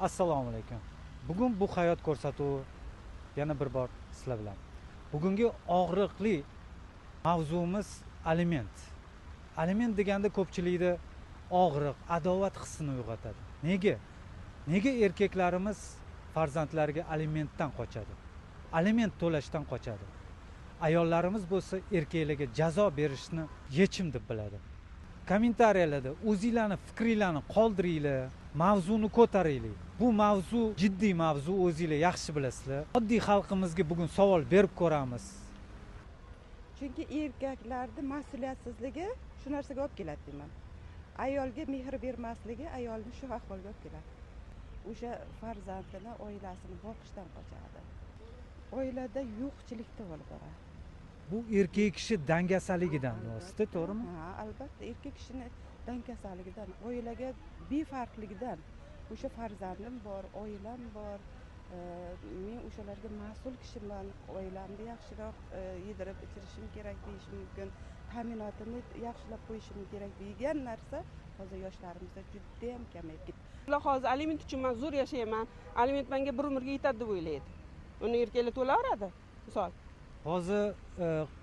Assalomu alaykum. Bugun bu hayot ko'rsatuvi yana bir bor sizlar bilan. Bugungi og'riqli mavzuimiz aliment. Aliment deganda ko'pchilikda og'riq, adovat hissini uyg'otadi. Nega? Nega erkaklarimiz farzandlariga alimentdan qochadi? Aliment to'lashdan qochadi. Ayollarimiz bo'lsa erkaklarga jazo berishni yechim deb biladi. Kommentariyalarda o'zingizlarning fikringizni qoldiringlar, mavzuni ko'taringlar. Bu mavzu jiddiy mavzu, o'zingizlar yaxshi bilasizlar. Oddiy xalqimizga bugun savol berib ko'ramiz. Chunki erkaklarning mas'uliyatsizligi shu narsaga olib keladi deyman. Ayolga mehr bermasligi ayolni shu ahvolga olib keladi. O'sha farzandini, oilasini boqishdan qochadi. Oilada yo'qchilikda olib boradi. Bu erkak kishi dangasaligidan vosita, to'g'rimi? Ha, albatta erkak kishining dangasaligidan, oilaga befarqligidan. O'sha farzandim bor, oilam bor. Men o'shalarga mas'ul kishiman. Oilamni yaxshiroq yedirib ichirishim kerak deyishim mumkin. Ta'minotini yaxshilab qo'yishim kerak degan narsa hozir yoshlarimizda juda ham kamayib ketdi. Ular hozir aliment uchun men zo'r yashayman, aliment menga bir umrga yetadi deb o'ylaydi. Uni erkaklar to'laveradi, misol. Hozir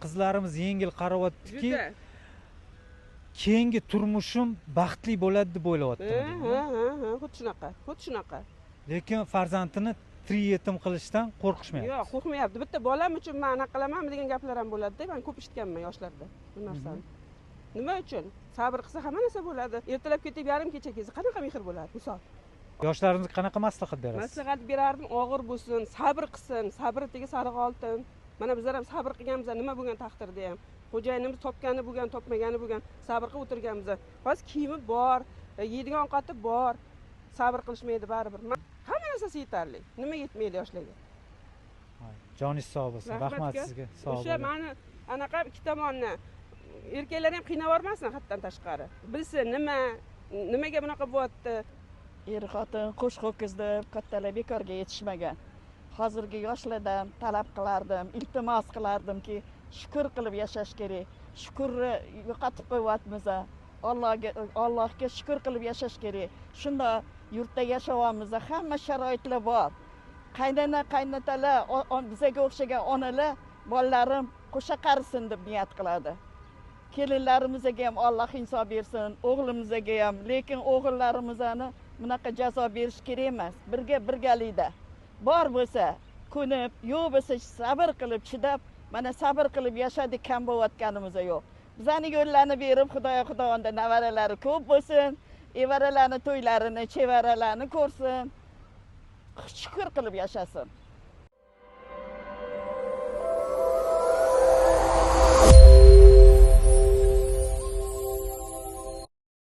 qizlarimiz yengil qarayaptiki, keyingi turmushim baxtli bo'ladi deb o'ylayaptim. Ha, xuddi shunaqa. Lekin farzandini yetim qilishdan qo'rqishmayapti. Yo'q, qo'rqmayapti. Bitta bolam uchun men anaqa qilamanmi degan gaplar ham bo'ladi-da. Men ko'p eshitganman yoshlarda bu narsani. Nima uchun? Sabr qilsa hamma narsa bo'ladi. Ertalab ketib yarim kecha kelsa qanaqa mehr bo'ladi, misol. Yoshlarimizga qanaqa maslahat berasiz? Maslahat berardim, og'ir bo'lsin, sabr qilsin, sabr tegi sariq oltin. Mana bizlar ham sabr qilganmiz, nima bo'lgan taqdirda ham. Xo'jayinimiz topgani bo'lgan, topmagani bo'lgan, sabr qilib o'tirganmiz. Hozir kiyimi bor, yeydigan ovqati bor. Sabr qilishmaydi baribir. Hamma narsasi yetarli. Nima yetmaydi yoshlarga? Joningiz sog' bo'lsin. Rahmat sizga. Sog' bo'ling. O'sha meni anaqa ikki tomonni erkaklar ham qiynavormasin haddan tashqari. Bilsin nimaga bunaqa bo'lyapti. Er-xotin qo'sh ho'kiz deb kattalar bekorga yetishmagan. Hozirgi yoshlardan talab qilardim, iltimos qilardimki, shukr qilib yashash kerak. Shukrni yo'qotib qo'yapmiz. Allohga shukr qilib yashash kerak. Shunda yurtda yashayapmiz, hamma sharoitlar bor. Qaynona, qaynotalar, bizga o'xshagan onalar bolalarim qo'sha qarisin deb niyat qiladi. Kelinlarimizga ham Alloh insof bersin, o'g'limizga ham, lekin o'g'illarimizni bunaqa jazo berish kerak emas. Birgalikda bor bo'lsa, ko'nib, yo'q bo'lsa sabr qilib chidab, mana sabr qilib yashadik, kam bo'layotganimiz yo'q. Bizning yo'llarni berib, xudoyonda navaralari ko'p bo'lsin, evaralarni to'ylarini, chevaralarni ko'rsin, shukr qilib yashasin.